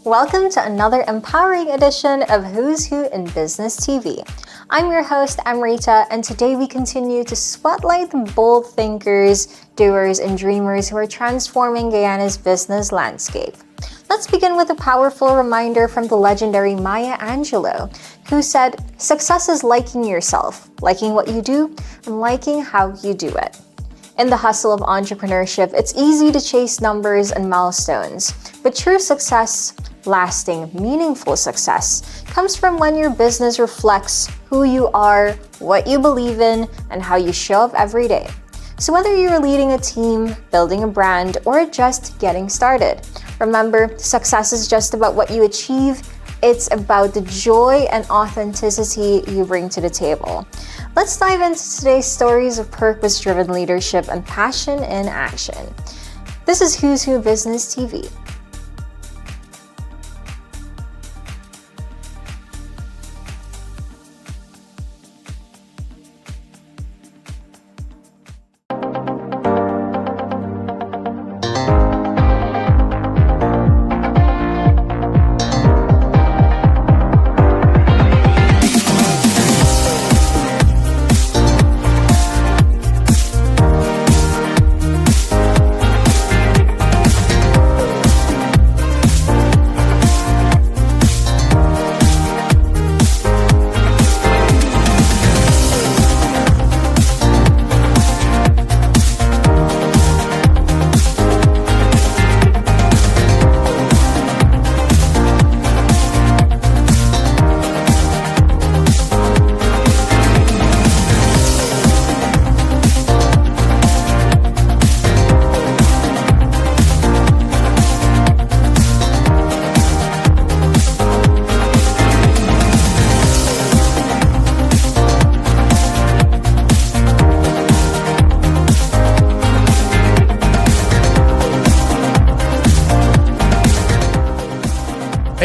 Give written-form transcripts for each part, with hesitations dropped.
Welcome to another empowering edition of Who's Who in Business TV. I'm your host, Amrita, and today we continue to spotlight the bold thinkers, doers, and dreamers who are transforming Guyana's business landscape. Let's begin with a powerful reminder from the legendary Maya Angelou, who said, "Success is liking yourself, liking what you do, and liking how you do it." In the hustle of entrepreneurship, it's easy to chase numbers and milestones, but true success, lasting, meaningful success, comes from when your business reflects who you are, what you believe in, and how you show up every day. So whether you're leading a team, building a brand, or just getting started, remember, success is just about what you achieve. It's about the joy and authenticity you bring to the table. Let's dive into today's stories of purpose-driven leadership and passion in action. This is Who's Who Business TV.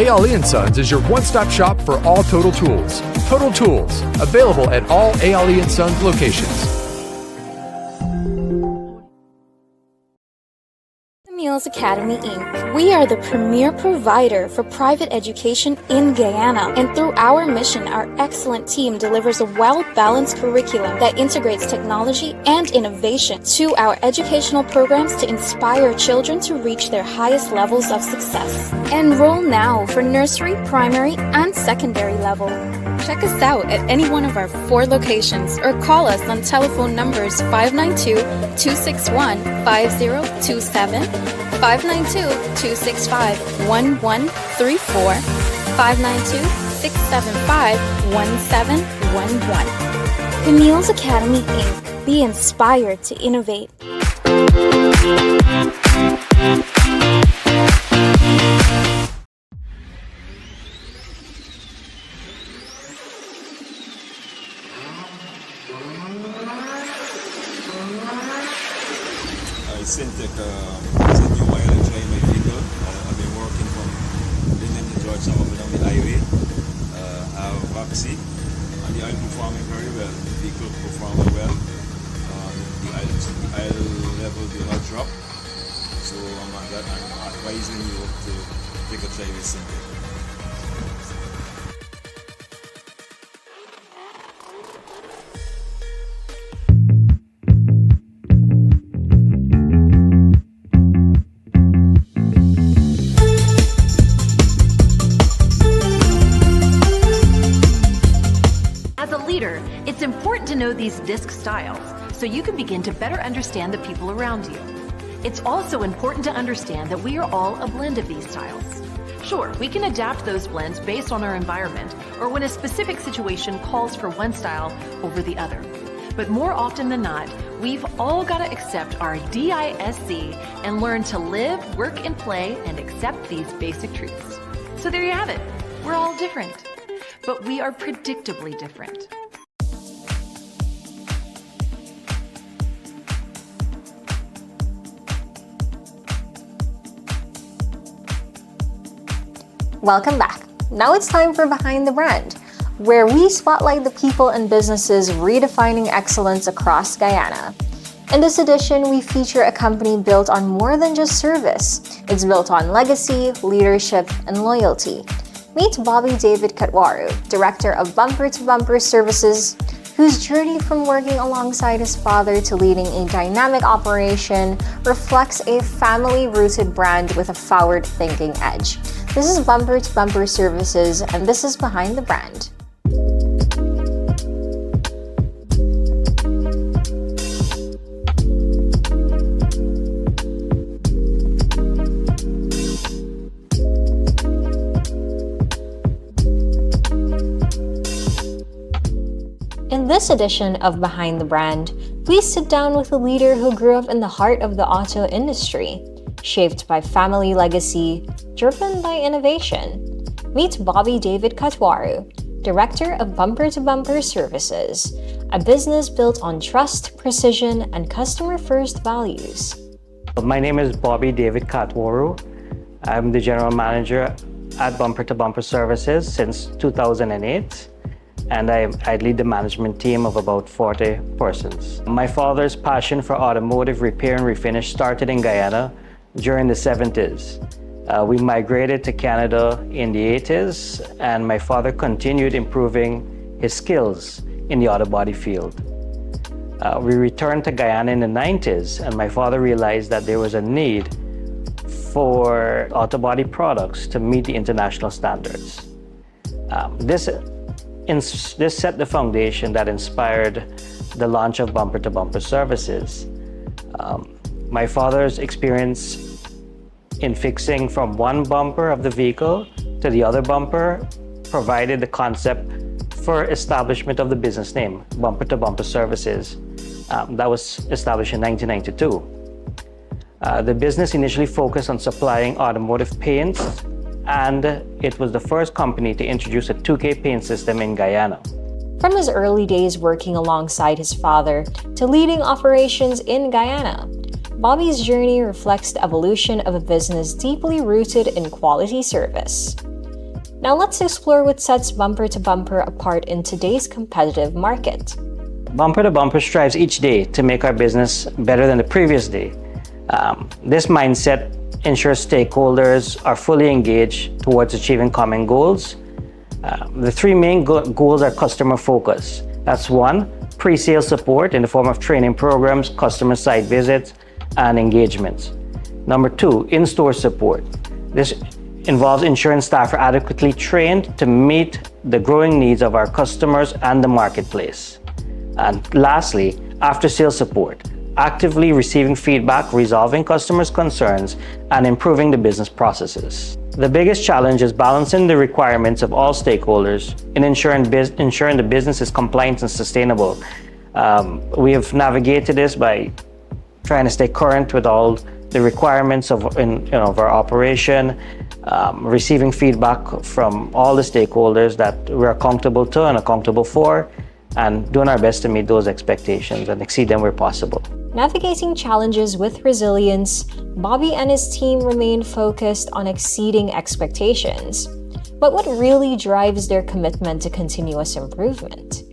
A. Sons is your one-stop shop for all Total Tools. Total Tools, available at all A. Sons locations. Camille's Academy, Inc. We are the premier provider for private education in Guyana, and through our mission, our excellent team delivers a well-balanced curriculum that integrates technology and innovation to our educational programs to inspire children to reach their highest levels of success. Enroll now for nursery, primary, and secondary level. Check us out at any one of our 4 locations or call us on telephone numbers 592-261-5027, 592-265-1134, 592-675-1711. Camille's Academy, Inc. Be inspired to innovate. Syntec is a new oil and dry my vehicle. I've been working from Linden to Georgetown up and down the highway. I have Vaxi, and the oil performing very well. The vehicle performing well. The oil level did not drop. So I'm advising you to take a try with Syntec. It's important to know these disc styles so you can begin to better understand the people around you. It's also important to understand that we are all a blend of these styles. Sure, we can adapt those blends based on our environment or when a specific situation calls for one style over the other. But more often than not, we've all got to accept our DISC and learn to live, work, and play and accept these basic truths. So there you have it. We're all different, but we are predictably different. Welcome back. Now it's time for Behind the Brand, where we spotlight the people and businesses redefining excellence across Guyana. In this edition, we feature a company built on more than just service. It's built on legacy, leadership, and loyalty. Meet Bobby David Katwaru, Director of Bumper to Bumper Services, whose journey from working alongside his father to leading a dynamic operation reflects a family-rooted brand with a forward-thinking edge. This is Bumper to Bumper Services, and this is Behind the Brand. In this edition of Behind the Brand, we sit down with a leader who grew up in the heart of the auto industry, shaped by family legacy, driven by innovation. Meet Bobby David Katwaru, Director of Bumper to Bumper Services, a business built on trust, precision, and customer-first values. My name is Bobby David Katwaru. I'm the General Manager at Bumper to Bumper Services since 2008. And I lead the management team of about 40 persons. My father's passion for automotive repair and refinish started in Guyana during the 70s. We migrated to Canada in the 80s, and my father continued improving his skills in the auto body field. We returned to Guyana in the 90s, and my father realized that there was a need for auto body products to meet the international standards. This set the foundation that inspired the launch of Bumper to Bumper Services. My father's experience in fixing from one bumper of the vehicle to the other bumper provided the concept for establishment of the business name, Bumper to Bumper Services. That was established in 1992. The business initially focused on supplying automotive paints, and it was the first company to introduce a 2K paint system in Guyana. From his early days working alongside his father to leading operations in Guyana, Bobby's journey reflects the evolution of a business deeply rooted in quality service. Now let's explore what sets Bumper to Bumper apart in today's competitive market. Bumper to Bumper strives each day to make our business better than the previous day. This mindset ensures stakeholders are fully engaged towards achieving common goals. The three main goals are customer focus. That's one, pre-sale support in the form of training programs, customer site visits, and engagements. Number two, in-store support. This involves ensuring staff are adequately trained to meet the growing needs of our customers and the marketplace. And lastly, after-sale support. Actively receiving feedback, resolving customers' concerns, and improving the business processes. The biggest challenge is balancing the requirements of all stakeholders in ensuring the business is compliant and sustainable. We have navigated this by trying to stay current with all the requirements of our operation, receiving feedback from all the stakeholders that we're accountable to and accountable for, and doing our best to meet those expectations and exceed them where possible. Navigating challenges with resilience, Bobby and his team remain focused on exceeding expectations. But what really drives their commitment to continuous improvement?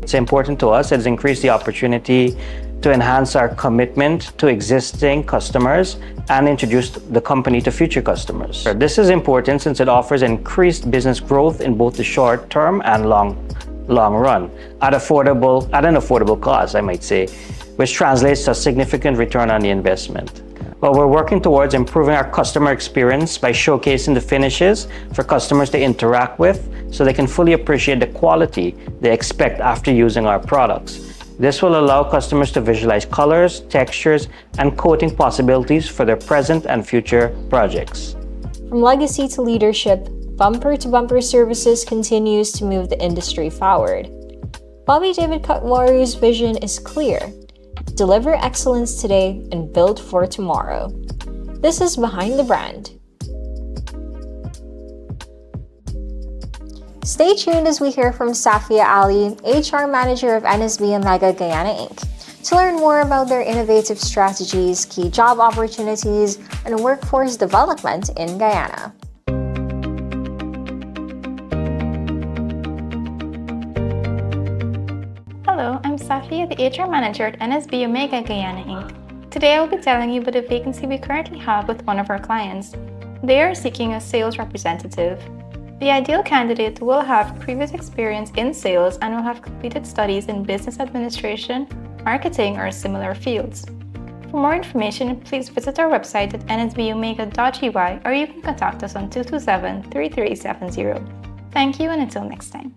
It's important to us. It's increased the opportunity to enhance our commitment to existing customers and introduce the company to future customers. This is important since it offers increased business growth in both the short term and long run at an affordable cost, I might say, which translates to a significant return on the investment. But we're working towards improving our customer experience by showcasing the finishes for customers to interact with so they can fully appreciate the quality they expect after using our products. This will allow customers to visualize colors, textures, and coating possibilities for their present and future projects. From legacy to leadership, Bumper to Bumper Services continues to move the industry forward. Bobby David Katwaru's vision is clear: deliver excellence today and build for tomorrow. This is Behind the Brand. Stay tuned as we hear from Safia Ali, HR Manager of NSBOmega Guyana Inc., to learn more about their innovative strategies, key job opportunities, and workforce development in Guyana. Hello, I'm Safia, the HR Manager at NSBOmega Guyana Inc. Today I will be telling you about a vacancy we currently have with one of our clients. They are seeking a sales representative. The ideal candidate will have previous experience in sales and will have completed studies in business administration, marketing, or similar fields. For more information, please visit our website at nsbomega.gy or you can contact us on 227-3370. Thank you and until next time.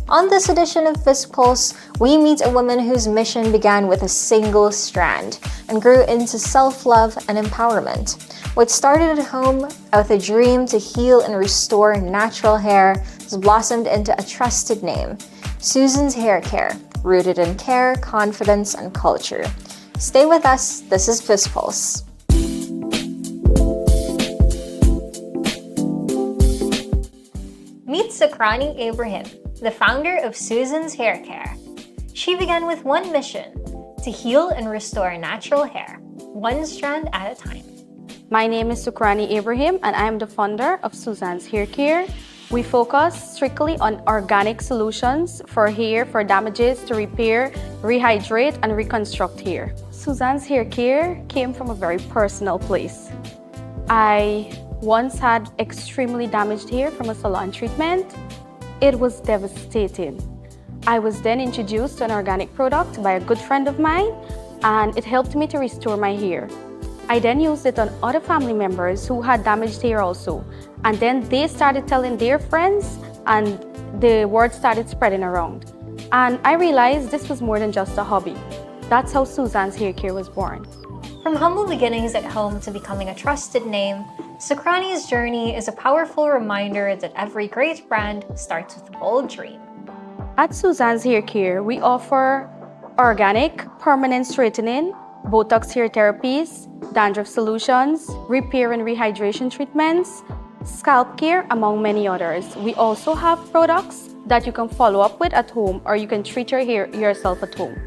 On this edition of BizzPulse, we meet a woman whose mission began with a single strand and grew into self-love and empowerment. What started at home with a dream to heal and restore natural hair has blossomed into a trusted name, Susan's Hair Care, rooted in care, confidence, and culture. Stay with us, this is BizzPulse. Meet Sukrani Ibrahim, the founder of Susan's Hair Care. She began with one mission, to heal and restore natural hair, one strand at a time. My name is Sukrani Ibrahim and I am the founder of Susan's Hair Care. We focus strictly on organic solutions for hair, for damages to repair, rehydrate, and reconstruct hair. Susan's Hair Care came from a very personal place. I once had extremely damaged hair from a salon treatment. It was devastating. I was then introduced to an organic product by a good friend of mine, and it helped me to restore my hair. I then used it on other family members who had damaged hair also, and then they started telling their friends, and the word started spreading around. And I realized this was more than just a hobby. That's how Susan's Hair Care was born. From humble beginnings at home to becoming a trusted name, Sukrani's journey is a powerful reminder that every great brand starts with a bold dream. At Susan's Hair Care, we offer organic, permanent straightening, Botox hair therapies, dandruff solutions, repair and rehydration treatments, scalp care, among many others. We also have products that you can follow up with at home or you can treat your hair yourself at home.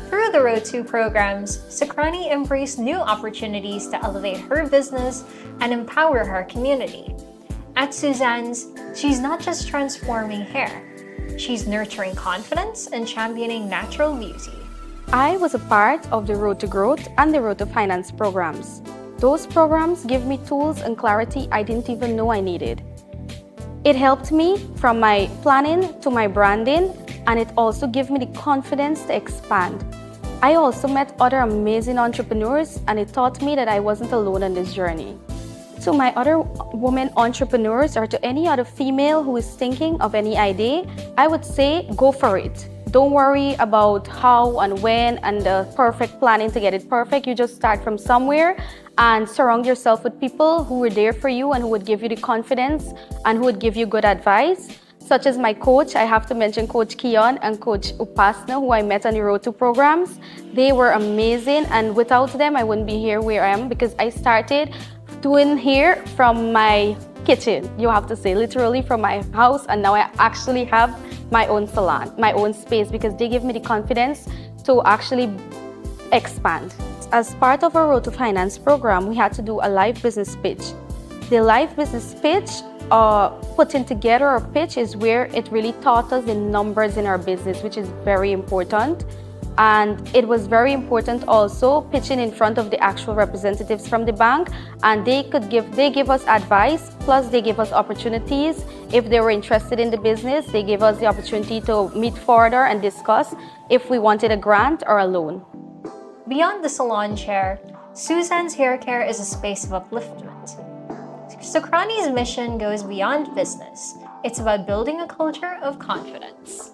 Through the Road to programs, Sukrani embraced new opportunities to elevate her business and empower her community. At Susan's, she's not just transforming hair, she's nurturing confidence and championing natural beauty. I was a part of the Road to Growth and the Road to Finance programs. Those programs give me tools and clarity I didn't even know I needed. It helped me from my planning to my branding, and it also gave me the confidence to expand. I also met other amazing entrepreneurs, and it taught me that I wasn't alone on this journey. To my other women entrepreneurs or to any other female who is thinking of any idea, I would say go for it. Don't worry about how and when and the perfect planning to get it perfect. You just start from somewhere and surround yourself with people who are there for you and who would give you the confidence and who would give you good advice. Such as my coach, I have to mention Coach Keon and Coach Upasna, who I met on the Road to programs. They were amazing, and without them, I wouldn't be here where I am because I started doing hair from my kitchen. You have to say literally from my house, and now I actually have my own salon, my own space, because they give me the confidence to actually expand. As part of our Road to Finance program, we had to do a live business pitch. The live business pitch, putting together a pitch, is where it really taught us the numbers in our business, which is very important. And it was very important also pitching in front of the actual representatives from the bank, and they give us advice, plus they give us opportunities. If they were interested in the business, they gave us the opportunity to meet further and discuss if we wanted a grant or a loan. Beyond the salon chair, Susan's Hair Care is a space of upliftment. Sukrani's mission goes beyond business. It's about building a culture of confidence.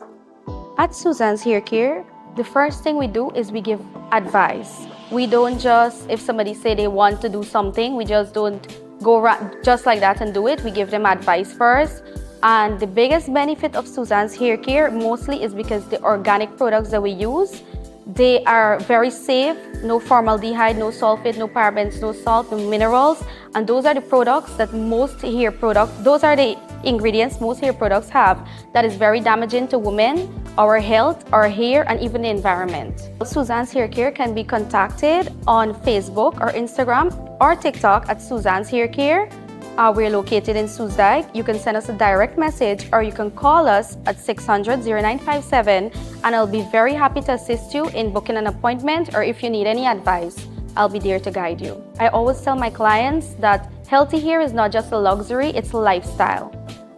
At Susan's Hair Care, the first thing we do is we give advice. We don't just, if somebody say they want to do something, we just don't go just like that and do it. We give them advice first. And the biggest benefit of Susan's Hair Care mostly is because the organic products that we use, they are very safe, no formaldehyde, no sulfate, no parabens, no salt, no minerals. And those are the products that most hair products, those are the ingredients most hair products have that is very damaging to women, our health, our hair, and even the environment. Susan's Hair Care can be contacted on Facebook or Instagram or TikTok at Susan's Hair Care. We're located in Soesdijk. You can send us a direct message or you can call us at 600-0957 and I'll be very happy to assist you in booking an appointment, or if you need any advice, I'll be there to guide you. I always tell my clients that healthy hair is not just a luxury, it's a lifestyle.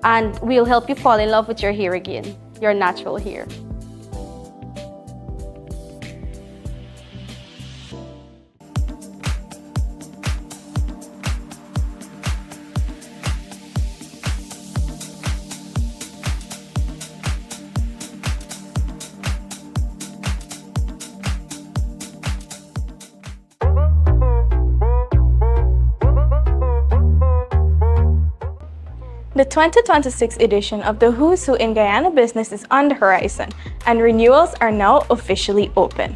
And we'll help you fall in love with your hair again, your natural hair. The 2026 edition of the Who's Who in Guyana Business is on the horizon, and renewals are now officially open.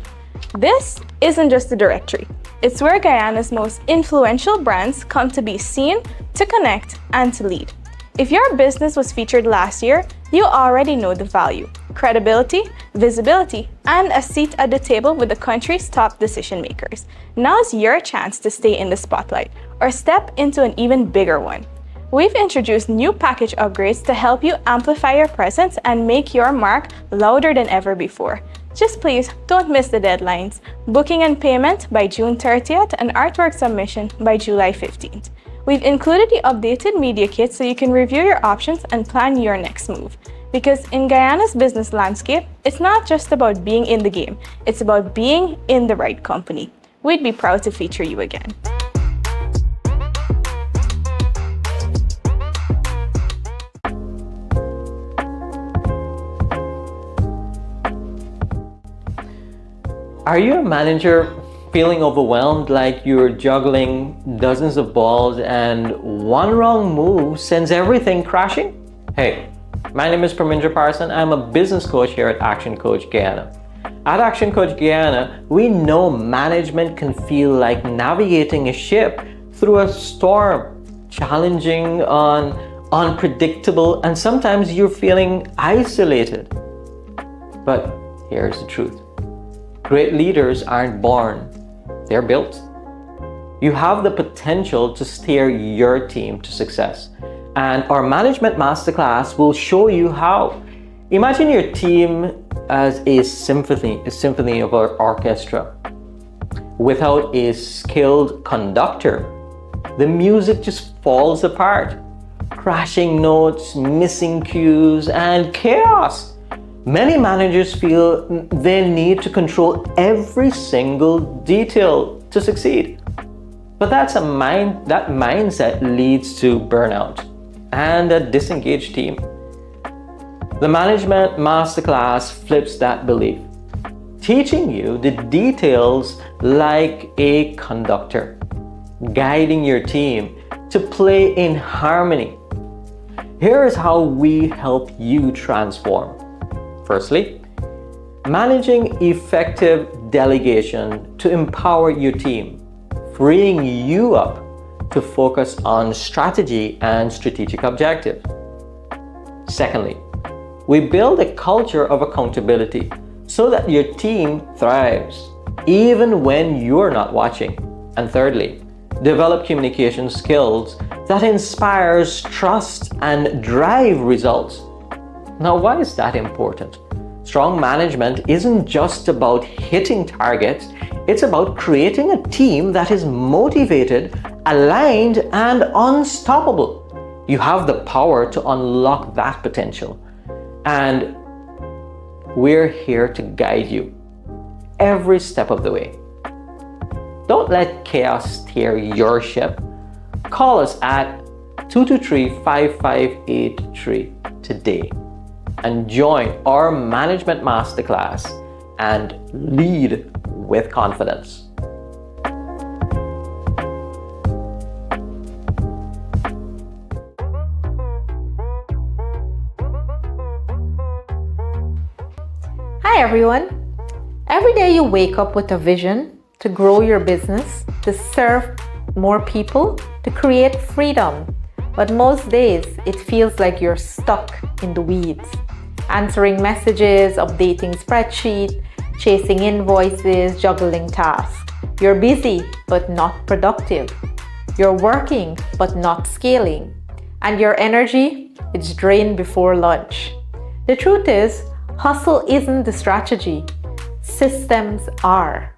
This isn't just a directory. It's where Guyana's most influential brands come to be seen, to connect, and to lead. If your business was featured last year, you already know the value, credibility, visibility, and a seat at the table with the country's top decision makers. Now's your chance to stay in the spotlight or step into an even bigger one. We've introduced new package upgrades to help you amplify your presence and make your mark louder than ever before. Just please don't miss the deadlines. Booking and payment by June 30th and artwork submission by July 15th. We've included the updated media kit so you can review your options and plan your next move. Because in Guyana's business landscape, it's not just about being in the game, it's about being in the right company. We'd be proud to feature you again. Are you a manager feeling overwhelmed, like you're juggling dozens of balls and one wrong move sends everything crashing? Hey, my name is Parminder Parson. I'm a business coach here at Action Coach Guyana. At Action Coach Guyana, we know management can feel like navigating a ship through a storm, challenging, unpredictable, and sometimes you're feeling isolated. But here's the truth. Great leaders aren't born, they're built. You have the potential to steer your team to success. And our Management Masterclass will show you how. Imagine your team as a symphony of an orchestra. Without a skilled conductor, the music just falls apart. Crashing notes, missing cues, and chaos. Many managers feel they need to control every single detail to succeed. But that mindset leads to burnout and a disengaged team. The Management Masterclass flips that belief, teaching you the details like a conductor, guiding your team to play in harmony. Here is how we help you transform. Firstly, managing effective delegation to empower your team, freeing you up to focus on strategy and strategic objectives. Secondly, we build a culture of accountability so that your team thrives, even when you're not watching. And thirdly, develop communication skills that inspires trust and drive results. Now, why is that important? Strong management isn't just about hitting targets, it's about creating a team that is motivated, aligned, and unstoppable. You have the power to unlock that potential. And we're here to guide you every step of the way. Don't let chaos steer your ship. Call us at 223-5583 today and join our Management Masterclass and lead with confidence. Hi everyone. Every day you wake up with a vision to grow your business, to serve more people, to create freedom. But most days it feels like you're stuck in the weeds, answering messages, updating spreadsheets, chasing invoices, juggling tasks. You're busy but not productive. You're working but not scaling. And your energy is drained before lunch. The truth is, hustle isn't the strategy. Systems are.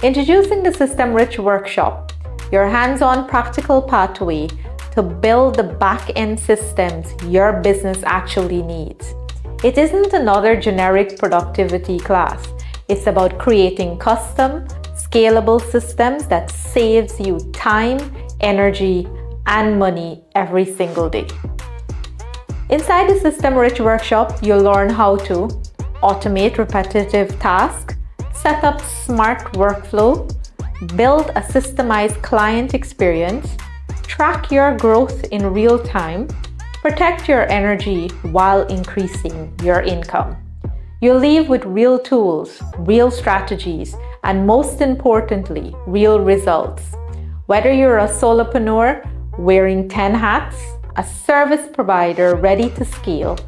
Introducing the System Rich Workshop, your hands-on practical pathway to build the back-end systems your business actually needs. It isn't another generic productivity class. It's about creating custom, scalable systems that saves you time, energy, and money every single day. Inside the System Rich Workshop, you'll learn how to automate repetitive tasks, set up smart workflow, build a systemized client experience, track your growth in real time, protect your energy while increasing your income. You'll leave with real tools, real strategies, and most importantly, real results. Whether you're a solopreneur wearing 10 hats, a service provider ready to scale,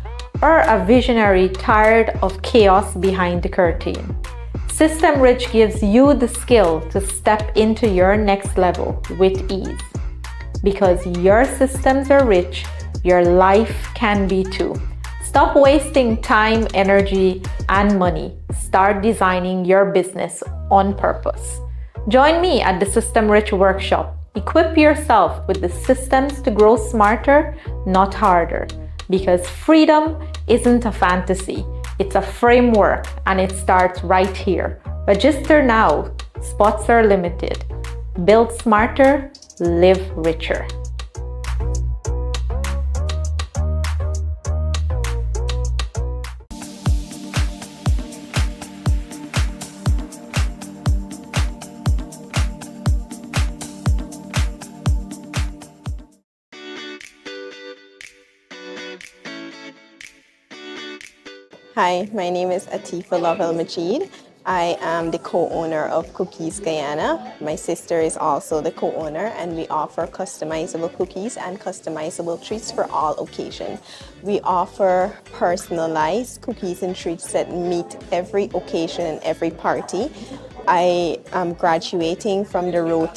or a visionary tired of chaos behind the curtain, System Rich gives you the skill to step into your next level with ease. Because your systems are rich, your life can be too. Stop wasting time, energy, and money. Start designing your business on purpose. Join me at the System Rich Workshop. Equip yourself with the systems to grow smarter, not harder. Because freedom isn't a fantasy. It's a framework, and it starts right here. Register now. Spots are limited. Build smarter, live richer. Hi, my name is Atifa Lovell Majid. I am the co-owner of Cookies Guyana. My sister is also the co-owner, and we offer customizable cookies and customizable treats for all occasions. We offer personalized cookies and treats that meet every occasion and every party. I am graduating from the Road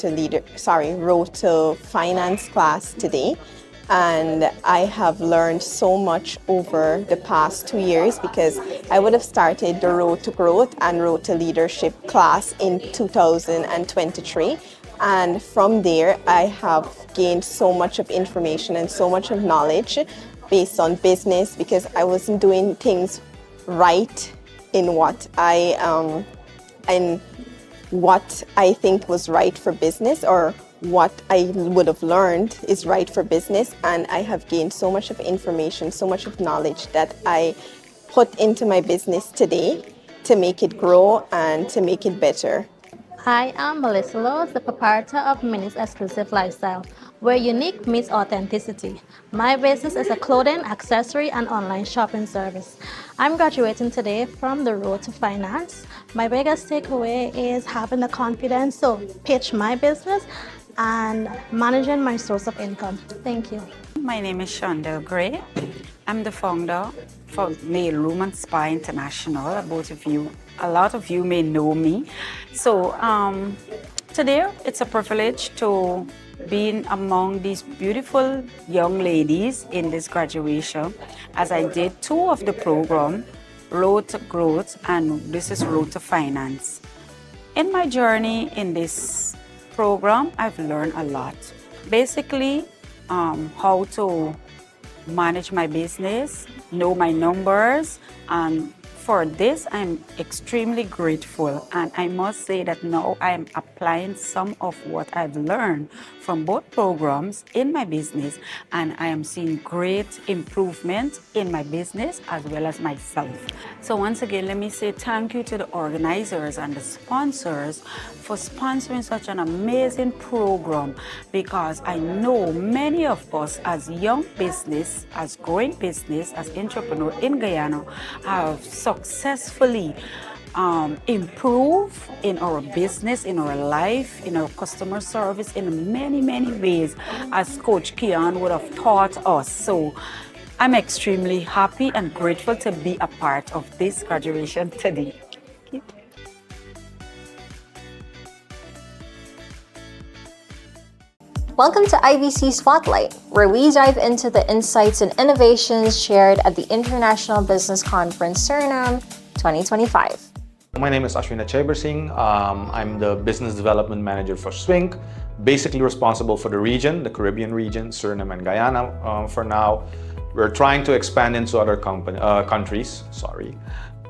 to Finance class today. And I have learned so much over the past 2 years, because I would have started the Road to Growth and Road to Leadership class in 2023. And from there, I have gained so much of information and so much of knowledge based on business, because I wasn't doing things right in what I think was right for business, or what I would have learned is right for business. And I have gained so much of information, so much of knowledge that I put into my business today to make it grow and to make it better. I am Melissa Lowe's, the proprietor of Minnie's Exclusive Lifestyle, where unique meets authenticity. My business is a clothing, accessory, and online shopping service. I'm graduating today from the Road to Finance. My biggest takeaway is having the confidence to pitch my business and managing my source of income. Thank you. My name is Shondell Gray. I'm the founder for Nail Room and Spa International. A lot of you may know me. So today it's a privilege to be among these beautiful young ladies in this graduation, as I did 2 of the program, Road to Growth, and this is Road to Finance. In my journey in this program, I've learned a lot. Basically, how to manage my business, know my numbers, and for this, I'm extremely grateful. And I must say that now I'm applying some of what I've learned from both programs in my business, and I am seeing great improvement in my business as well as myself. So once again, let me say thank you to the organizers and the sponsors for sponsoring such an amazing program, because I know many of us as young business, as growing business, as entrepreneurs in Guyana have successfully improve in our business, in our life, in our customer service, in many, many ways, as Coach Kian would have taught us. So I'm extremely happy and grateful to be a part of this graduation today. Thank you. Welcome to IBC Spotlight, where we dive into the insights and innovations shared at the International Business Conference Suriname 2025. My name is Ashwin Achebersing. I'm the Business Development Manager for SWINC, basically responsible for the region, the Caribbean region, Suriname and Guyana for now. We're trying to expand into other countries,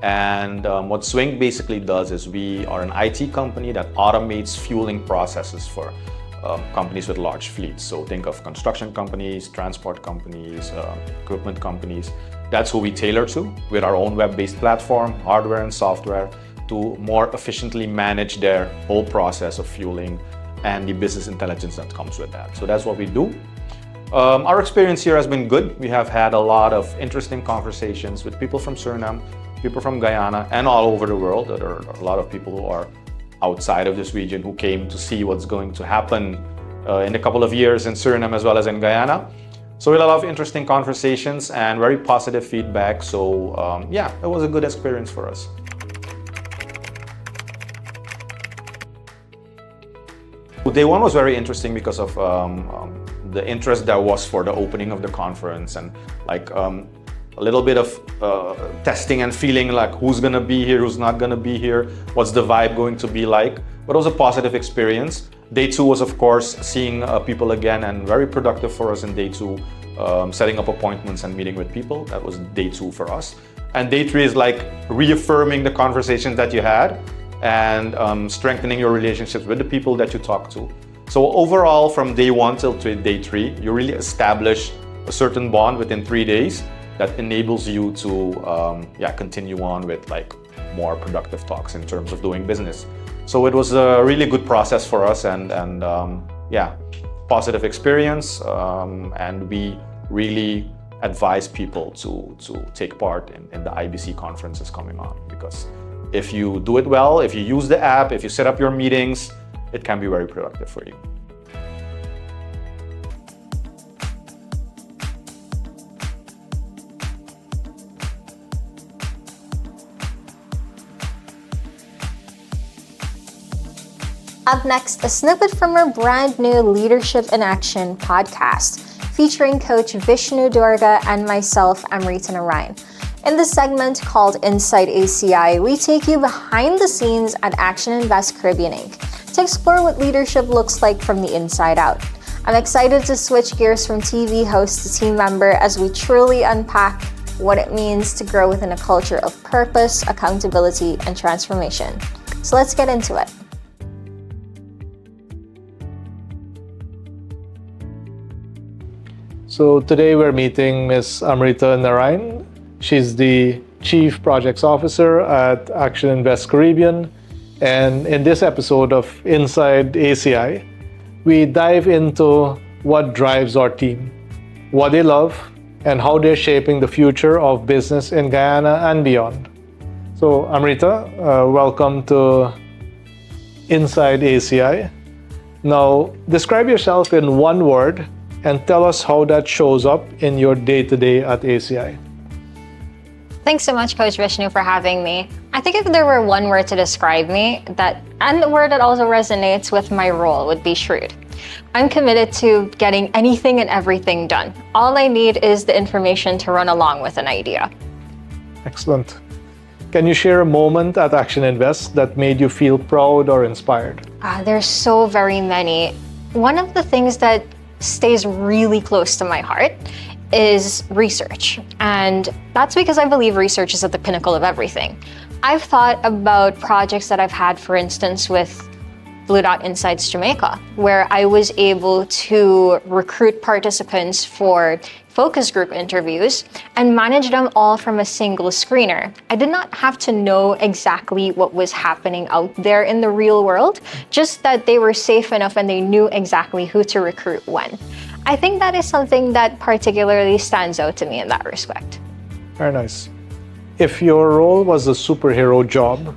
And what SWINC basically does is we are an IT company that automates fueling processes for companies with large fleets. So think of construction companies, transport companies, equipment companies. That's who we tailor to with our own web-based platform, hardware and software, to more efficiently manage their whole process of fueling and the business intelligence that comes with that. So that's what we do. Our experience here has been good. We have had a lot of interesting conversations with people from Suriname, people from Guyana, and all over the world. There are a lot of people who are outside of this region who came to see what's going to happen in a couple of years in Suriname as well as in Guyana. So we had a lot of interesting conversations and very positive feedback. So yeah, it was a good experience for us. Day one was very interesting because of the interest there was for the opening of the conference and like a little bit of testing and feeling like who's gonna be here, who's not gonna be here, what's the vibe going to be like. But it was a positive experience. Day two was of course seeing people again and very productive for us in day two, setting up appointments and meeting with people. That was day two for us. And day three is like reaffirming the conversations that you had and strengthening your relationships with the people that you talk to. So overall, from day one till day three, you really establish a certain bond within 3 days that enables you to continue on with like more productive talks in terms of doing business. So it was a really good process for us and positive experience. And we really advise people to take part in the IBC conferences coming on, because if you do it well, if you use the app, if you set up your meetings, it can be very productive for you. Up next, a snippet from our brand new Leadership in Action podcast, featuring Coach Vishnu Durga and myself, Amrita Narayan. In the segment called Inside ACI, we take you behind the scenes at Action Invest Caribbean Inc. to explore what leadership looks like from the inside out. I'm excited to switch gears from TV host to team member as we truly unpack what it means to grow within a culture of purpose, accountability, and transformation. So let's get into it. So today we're meeting Ms. Amrita Narayan. She's the Chief Projects Officer at Action Invest Caribbean. And in this episode of Inside ACI, we dive into what drives our team, what they love, and how they're shaping the future of business in Guyana and beyond. So Amrita, welcome to Inside ACI. Now, describe yourself in one word and tell us how that shows up in your day-to-day at ACI. Thanks so much, Coach Vishnu, for having me. I think if there were one word to describe me, and the word that also resonates with my role, would be shrewd. I'm committed to getting anything and everything done. All I need is the information to run along with an idea. Excellent. Can you share a moment at Action Invest that made you feel proud or inspired? There's so very many. One of the things that stays really close to my heart is research. And that's because I believe research is at the pinnacle of everything. I've thought about projects that I've had, for instance, with Blue Dot Insights Jamaica, where I was able to recruit participants for focus group interviews and manage them all from a single screener. I did not have to know exactly what was happening out there in the real world, just that they were safe enough and they knew exactly who to recruit when. I think that is something that particularly stands out to me in that respect. Very nice. If your role was a superhero job,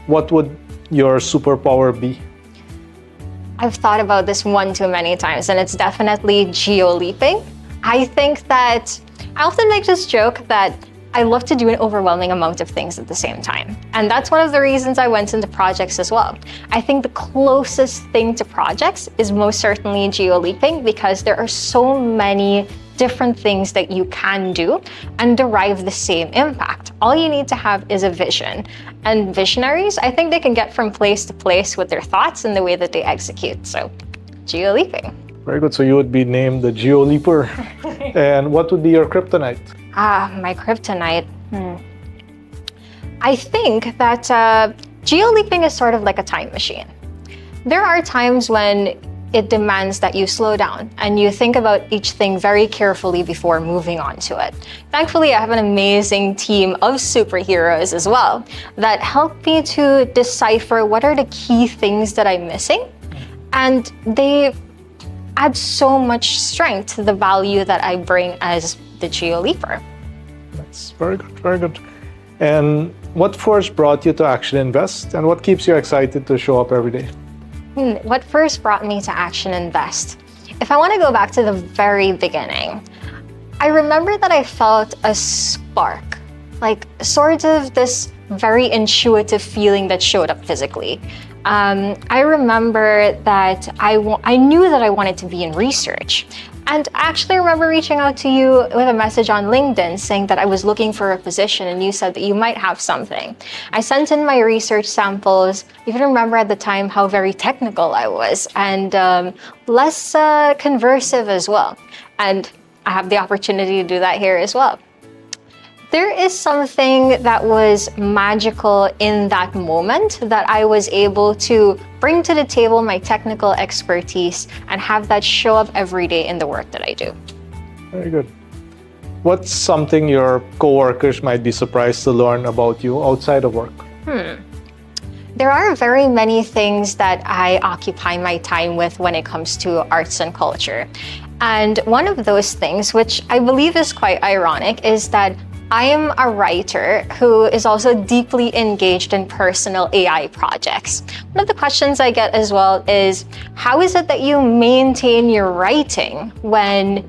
what would your superpower be? I've thought about this one too many times, and it's definitely geoleaping. I think that I often make this joke that I love to do an overwhelming amount of things at the same time. And that's one of the reasons I went into projects as well. I think the closest thing to projects is most certainly geoleaping, because there are so many different things that you can do and derive the same impact. All you need to have is a vision. And visionaries, I think they can get from place to place with their thoughts and the way that they execute. So, geoleaping. Very good. So you would be named the Geoleaper. And what would be your kryptonite? My kryptonite. I think that geoleaping is sort of like a time machine. There are times when it demands that you slow down and you think about each thing very carefully before moving on to it. Thankfully, I have an amazing team of superheroes as well that help me to decipher what are the key things that I'm missing. And they add so much strength to the value that I bring as the geoleaper. That's very good, very good. And what first brought you to Action Invest, and what keeps you excited to show up every day? What first brought me to Action Invest? If I want to go back to the very beginning, I remember that I felt a spark, like sort of this very intuitive feeling that showed up physically. I remember that I knew that I wanted to be in research. And I actually remember reaching out to you with a message on LinkedIn saying that I was looking for a position, and you said that you might have something. I sent in my research samples. You can remember at the time how very technical I was and less conversive as well. And I have the opportunity to do that here as well. There is something that was magical in that moment that I was able to bring to the table my technical expertise and have that show up every day in the work that I do. Very good. What's something your coworkers might be surprised to learn about you outside of work? There are very many things that I occupy my time with when it comes to arts and culture. And one of those things, which I believe is quite ironic, is that I am a writer who is also deeply engaged in personal AI projects. One of the questions I get as well is, how is it that you maintain your writing when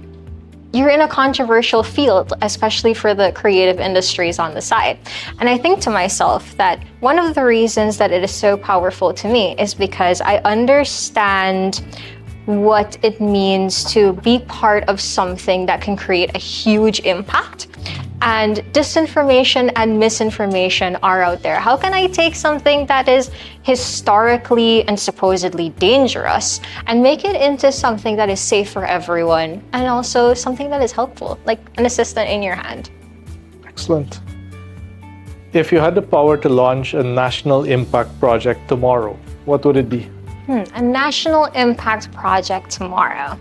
you're in a controversial field, especially for the creative industries on the side? And I think to myself that one of the reasons that it is so powerful to me is because I understand what it means to be part of something that can create a huge impact. And disinformation and misinformation are out there. How can I take something that is historically and supposedly dangerous and make it into something that is safe for everyone and also something that is helpful, like an assistant in your hand? Excellent. If you had the power to launch a national impact project tomorrow, what would it be? A national impact project tomorrow.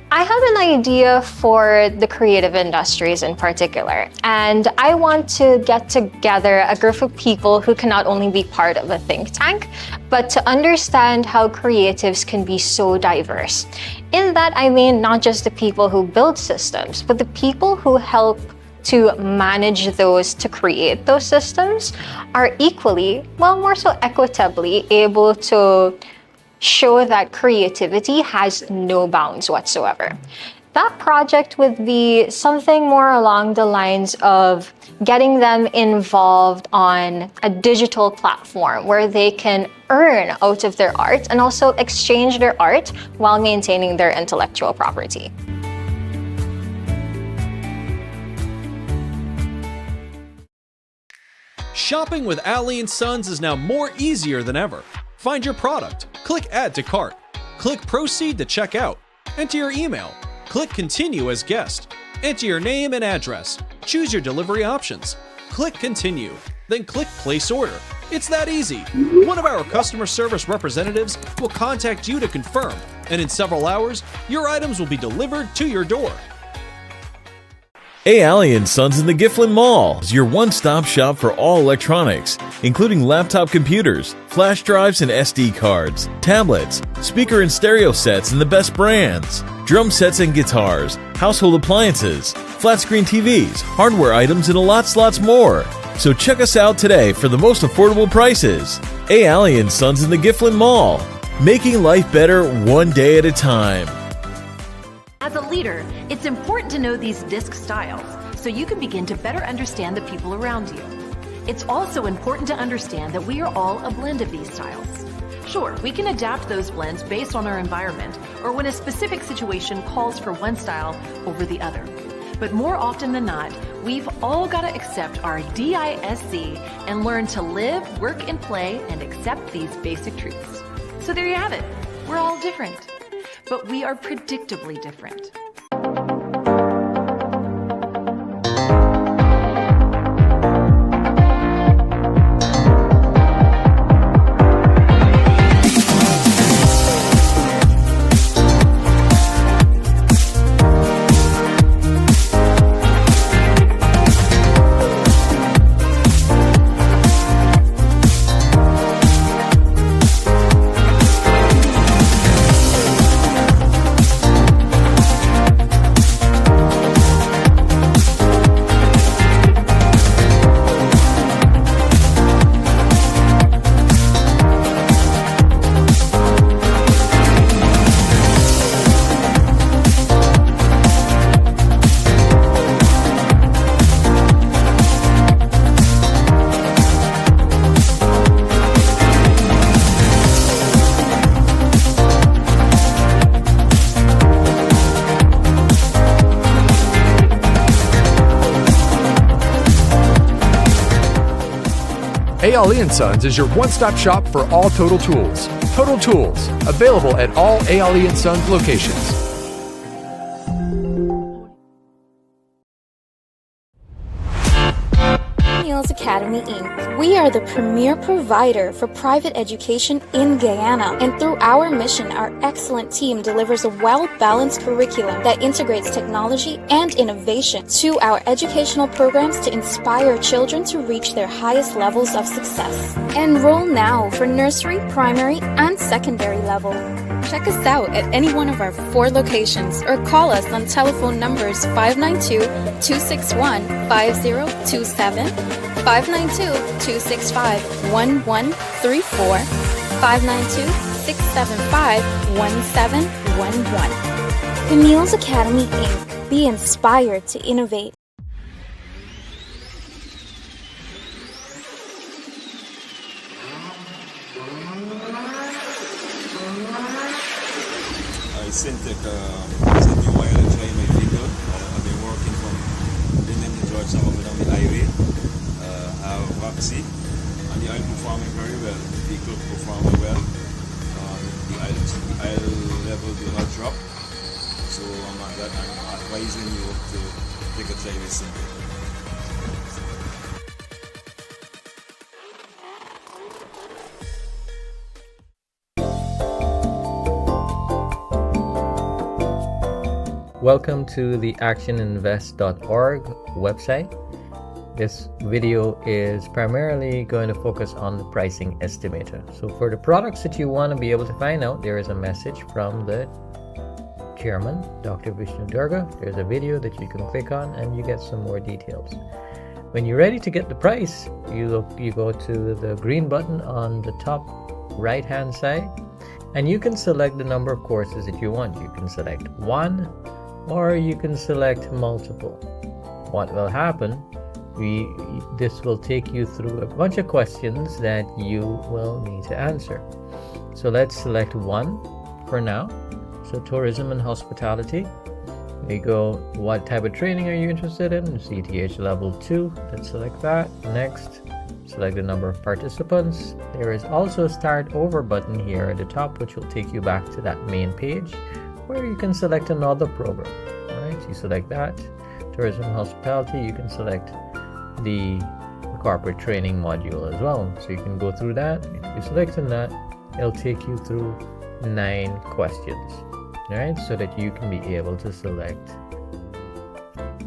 I have an idea for the creative industries in particular, and I want to get together a group of people who can not only be part of a think tank, but to understand how creatives can be so diverse. In that, I mean not just the people who build systems, but the people who help to manage those, to create those systems, are equally, well, more so equitably able to show that creativity has no bounds whatsoever. That project would be something more along the lines of getting them involved on a digital platform where they can earn out of their art and also exchange their art while maintaining their intellectual property. Shopping with Ali & Sons is now more easier than ever. Find your product, click Add to Cart, click Proceed to check out, enter your email, click Continue as guest, enter your name and address, choose your delivery options, click Continue, then click Place Order. It's that easy. One of our customer service representatives will contact you to confirm, and in several hours, your items will be delivered to your door. Ali & Sons in the Gifflin Mall is your one-stop shop for all electronics, including laptop computers, flash drives and SD cards, tablets, speaker and stereo sets and the best brands, drum sets and guitars, household appliances, flat-screen TVs, hardware items, and lots more. So check us out today for the most affordable prices. Ali & Sons in the Gifflin Mall, making life better one day at a time. As a leader, it's important to know these disc styles so you can begin to better understand the people around you. It's also important to understand that we are all a blend of these styles. Sure, we can adapt those blends based on our environment or when a specific situation calls for one style over the other. But more often than not, we've all got to accept our DISC and learn to live, work, and play and accept these basic truths. So there you have it. We're all different, but we are predictably different. Ale & Sons is your one-stop shop for all Total Tools. Total Tools, available at all Ale & Sons locations. Camille's Academy Inc. We are the premier provider for private education in Guyana, and through our mission, our excellent team delivers a well-balanced curriculum that integrates technology and innovation to our educational programs to inspire children to reach their highest levels of success. Enroll now for nursery, primary, and secondary level. Check us out at any one of our 4 locations or call us on telephone numbers 592-261-5027, 592-265-1134, 592-675-1711. Camille's Academy Inc. Be inspired to innovate. Syntec is a new oil and try my vehicle. I've been working from London to Georgetown up and down the highway. I have vaccine and the oil performing very well. The vehicle performing well. The oil level do not drop. So I'm advising you to take a try with Syntec. Welcome to the actioninvest.org website. This video is primarily going to focus on the pricing estimator. So for the products that you want to be able to find out, there is a message from the chairman, Dr. Vishnu Durga. There's a video that you can click on and you get some more details. When you're ready to get the price, you go to the green button on the top right hand side and you can select the number of courses that you want. You can select 1 or you can select multiple. What will happen, this will take you through a bunch of questions that you will need to answer. So let's select 1 for now. So tourism and hospitality. We go, what type of training are you interested in? CTH level 2, let's select that. Next, select the number of participants. There is also a start over button here at the top, which will take you back to that main page where you can select another program. All right, you select that. Tourism and hospitality, you can select the corporate training module as well. So you can go through that. If you select on that, it'll take you through 9 questions. All right, so that you can be able to select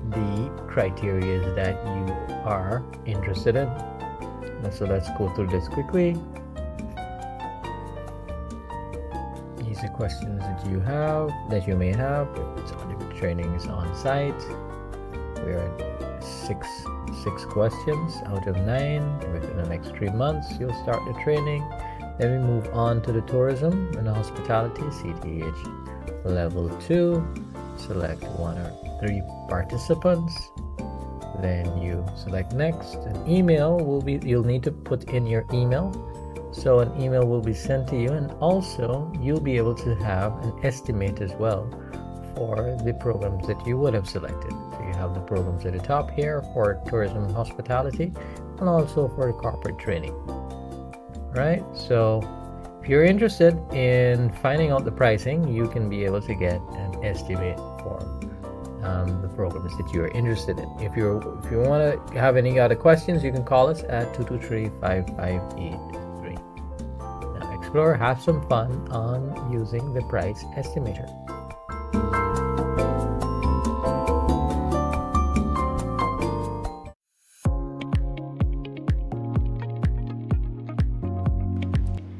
the criteria that you are interested in. And so let's go through this quickly. These are questions that you may have. If training is on site, we're at 6 questions out of 9. Within the next 3 months, you'll start the training. Then we move on to the tourism and hospitality, CTH level 2. Select 1 or 3 participants. Then you select next. An email will be, you'll need to put in your email. So an email will be sent to you, and also you'll be able to have an estimate as well for the programs that you would have selected. So you have the programs at the top here for tourism and hospitality, and also for the corporate training. Right? So if you're interested in finding out the pricing, you can be able to get an estimate for the programs that you are interested in. If you want to have any other questions, you can call us at 223-5583. Now explore, have some fun on using the price estimator.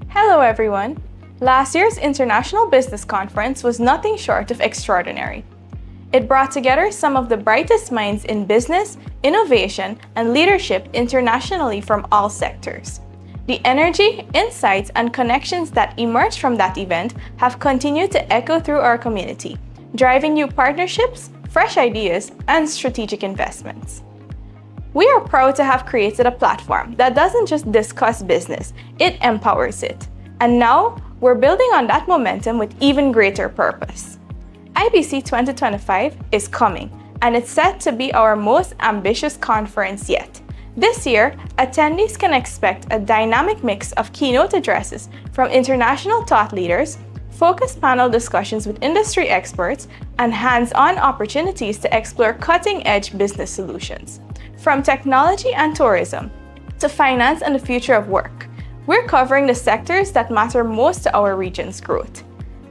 Hello everyone! Last year's International Business Conference was nothing short of extraordinary. It brought together some of the brightest minds in business, innovation, and leadership internationally from all sectors. The energy, insights, and connections that emerged from that event have continued to echo through our community, driving new partnerships, fresh ideas, and strategic investments. We are proud to have created a platform that doesn't just discuss business, it empowers it. And now, we're building on that momentum with even greater purpose. IBC 2025 is coming, and it's set to be our most ambitious conference yet. This year, attendees can expect a dynamic mix of keynote addresses from international thought leaders, focused panel discussions with industry experts, and hands-on opportunities to explore cutting-edge business solutions. From technology and tourism to finance and the future of work, we're covering the sectors that matter most to our region's growth.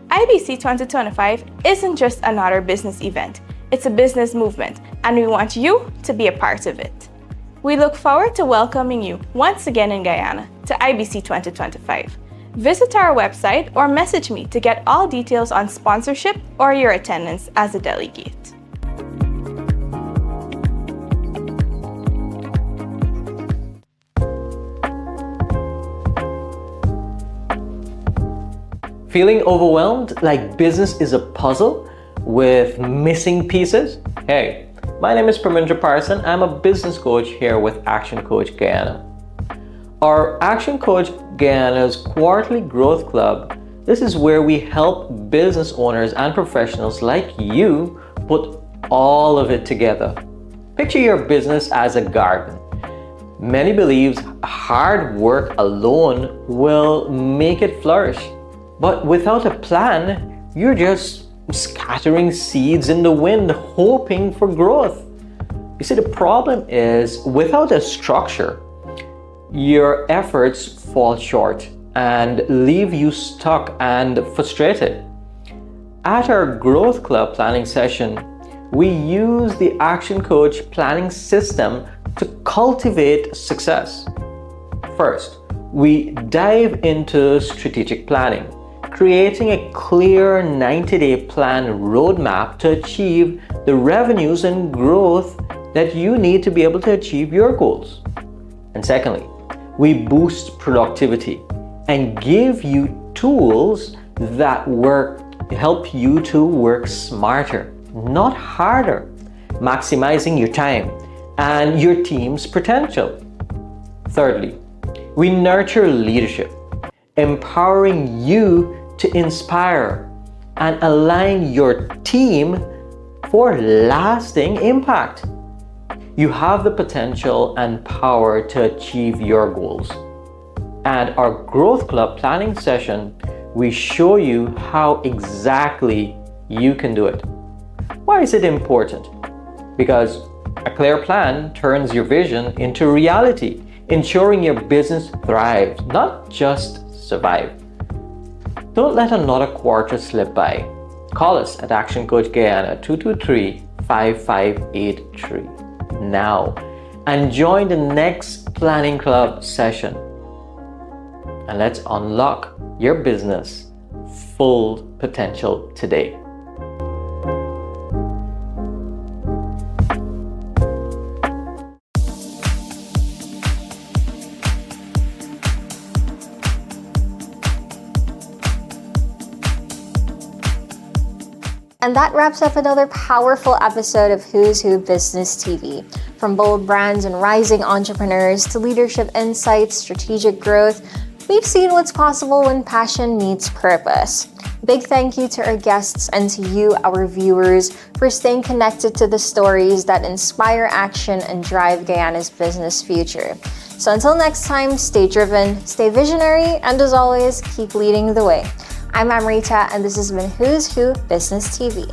IBC 2025 isn't just another business event, it's a business movement, and we want you to be a part of it. We look forward to welcoming you once again in Guyana to IBC 2025. Visit our website or message me to get all details on sponsorship or your attendance as a delegate. Feeling overwhelmed like business is a puzzle with missing pieces? Hey, my name is Pramindra Parson. I'm a business coach here with Action Coach Guyana. Our Action Coach Guyana's quarterly growth club, this is where we help business owners and professionals like you put all of it together. Picture your business as a garden. Many believe hard work alone will make it flourish. But without a plan, you're just scattering seeds in the wind, hoping for growth. You see, the problem is without a structure, your efforts fall short and leave you stuck and frustrated. At our Growth Club planning session, we use the Action Coach planning system to cultivate success. First, we dive into strategic planning, creating a clear 90-day plan roadmap to achieve the revenues and growth that you need to be able to achieve your goals. And secondly, we boost productivity and give you tools that help you to work smarter, not harder, maximizing your time and your team's potential. Thirdly, we nurture leadership, empowering you to inspire and align your team for lasting impact. You have the potential and power to achieve your goals. And our Growth Club planning session, we show you how exactly you can do it. Why is it important? Because a clear plan turns your vision into reality, ensuring your business thrives, not just survive. Don't let another quarter slip by. Call us at Action Coach Guyana 223-5583 now and join the next planning club session. And let's unlock your business full potential today. And that wraps up another powerful episode of Who's Who Business TV. From bold brands and rising entrepreneurs to leadership insights, strategic growth, we've seen what's possible when passion meets purpose. Big thank you to our guests and to you, our viewers, for staying connected to the stories that inspire action and drive Guyana's business future. So until next time, stay driven, stay visionary, and as always, keep leading the way. I'm Amrita, and this has been Who's Who Business TV.